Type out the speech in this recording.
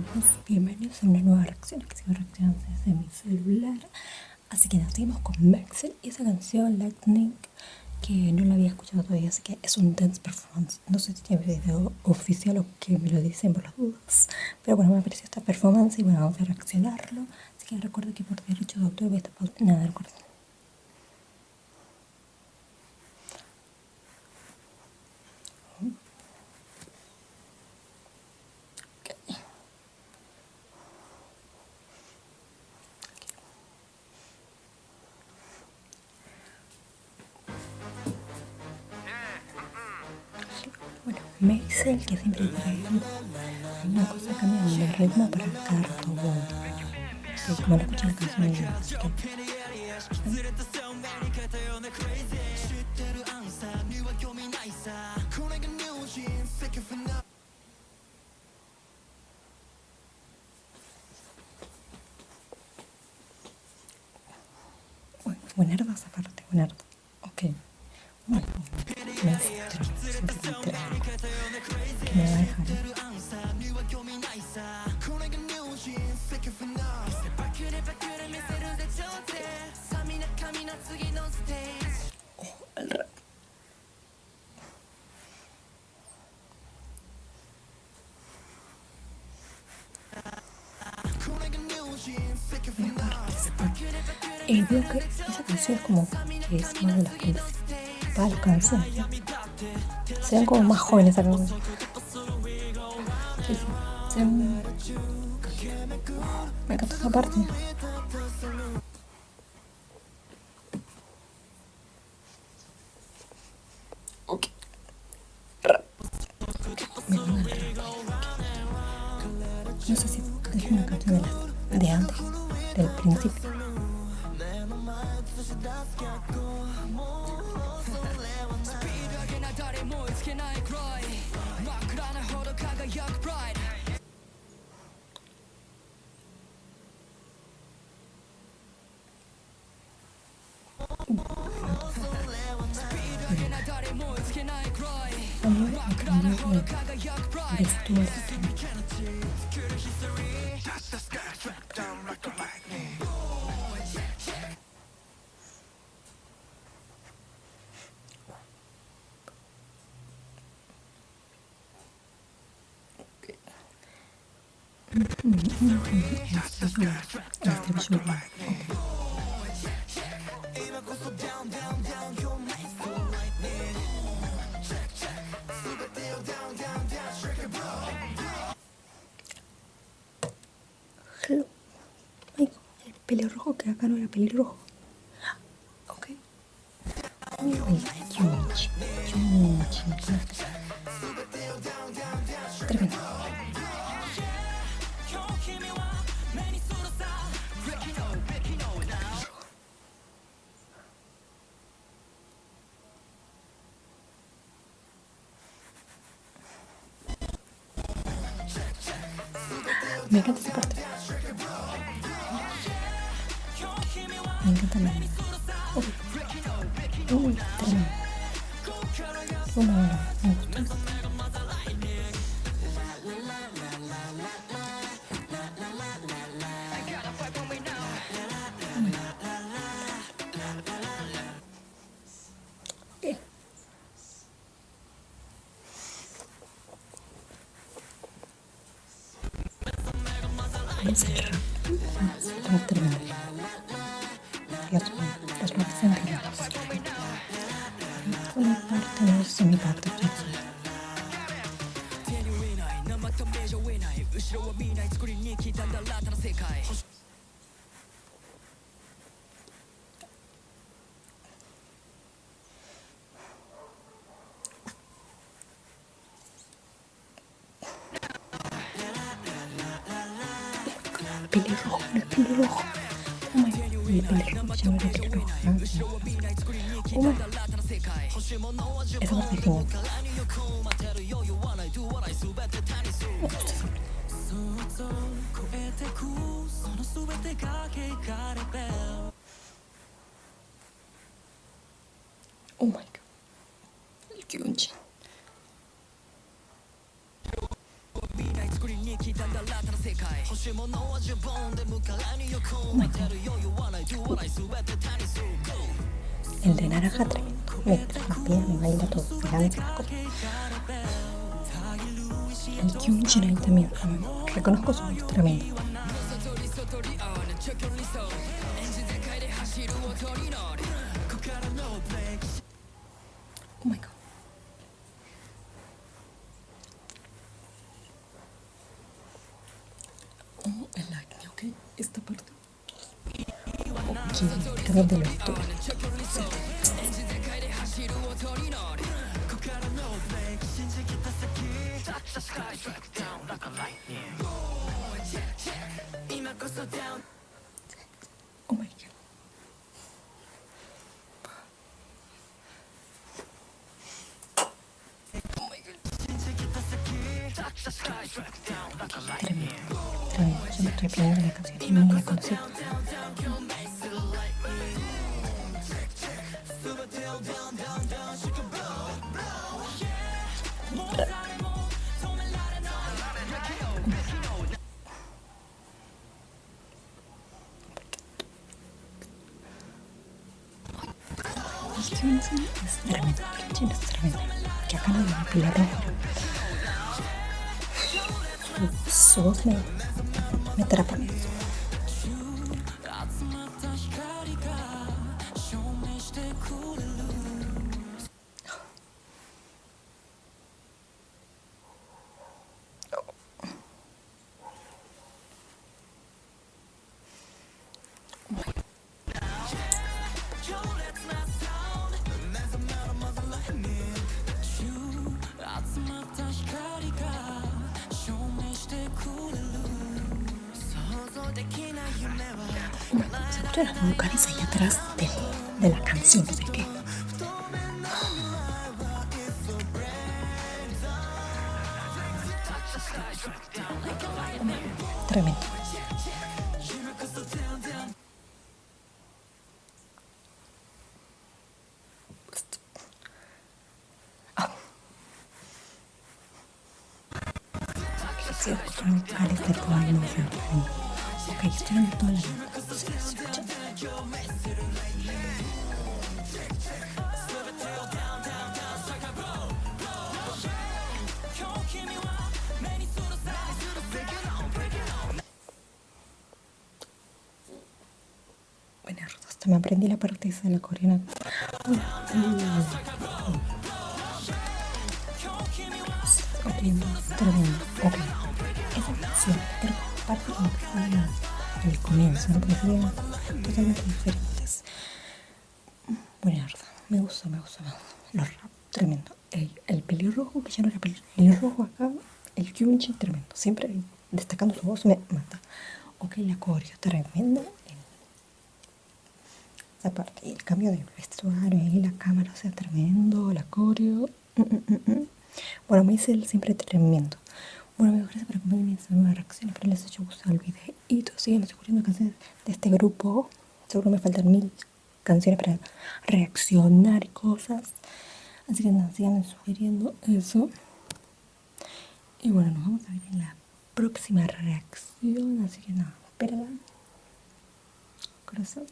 todos, bienvenidos a una nueva reacción que sigo reaccionando desde mi celular. Así que nos seguimos con Maxel y esa canción Lightning que no la había escuchado todavía, así que es un dance performance. No sé si tiene video oficial o que me lo dicen por las dudas, pero bueno, me apareció esta performance y bueno, vamos a reaccionarlo. Así que recuerdo que por derecho de autor voy a estar nada, recuerdo. Bueno, Maxel que siempre trae una cosa cambiando el ritmo para cada rato. Sí, como lo escuché en la canción de así que... Buenarda esa parte, buenarda. Ok. Bueno, me distrae, siempre me distrae. Que me va a dejar. Oh, el rap. Veo que esa canción es como que es más de las principales canciones, ¿no? Se ven como más jóvenes esa canción. Sí, sí. Se ven... Me encanta esa parte. Ok. Rap. Me gusta el rap. No sé si es una canción de antes, del principio. También me cambió de vestuario. Hello. Ay, el pelirrojo que acá no era pelirrojo. Ok. Uy, Yunchi. Tremendo. Me encanta esa parte. Me encanta la... Uy, tremendo. Bueno, me gustó. Es el rap. Está tremendo. Los raps anteriores. Con la parte de mi parte principal. Pelirrojo, no es pelirrojo. Oh my god, el pelirrojo, ya no era pelirrojo. Oh my god. Esa parte es genial. Me gusta esa parte. Oh my god. El Kyunchi. Oh my God. El de naranja tremendo. Mientras más bien me baila todo. Se lanza la cosa. El Kyunchin ahí también. Reconozco su voz tremendo. Oh my God. Oh, el acné, ok. Esta parte. Ok, también de los dos. Sí. Oh my God. Oh my God. Tremendo. Tremendo. Yo me estoy aprendiendo la canción y no la conocía. El Kyunchin es tremendo. El Kyunchin es tremendo. Que acá no me pila rojo. Su voz me atrapa. Se escuchan las vocales ahí atrás de la canción, no sé qué. Tremendo. Sí, escuchan las vocales de toda la música. Ok, estoy en toda la nota. Sí, se escucha. Bueno, hasta me aprendí la parte esa de la coreana. Tremendo. Ok. Esa canción, pero parte como que fue el comienzo, ¿no? Porque serían totalmente diferentes. Bueno, me gusta. Los rap, tremendo. El pelirrojo, que ya no era pelirrojo acá, el Kyunchin, tremendo. Siempre destacando su voz me mata. Ok, la coreo, tremenda. Esa parte, y el cambio de vestuario y la cámara, o sea, tremendo. La coreo. Bueno, me dice él siempre tremendo. Bueno, amigos, gracias por acompañarme en esta nueva reacción. Espero les haya gustado el videito. Síganme descubriendo canciones de este grupo. Seguro me faltan 1000 canciones para reaccionar y cosas. Así que nada, síganme sugiriendo eso. Y bueno, nos vamos a ver en la próxima reacción. Así que nada, espérala. Corazón.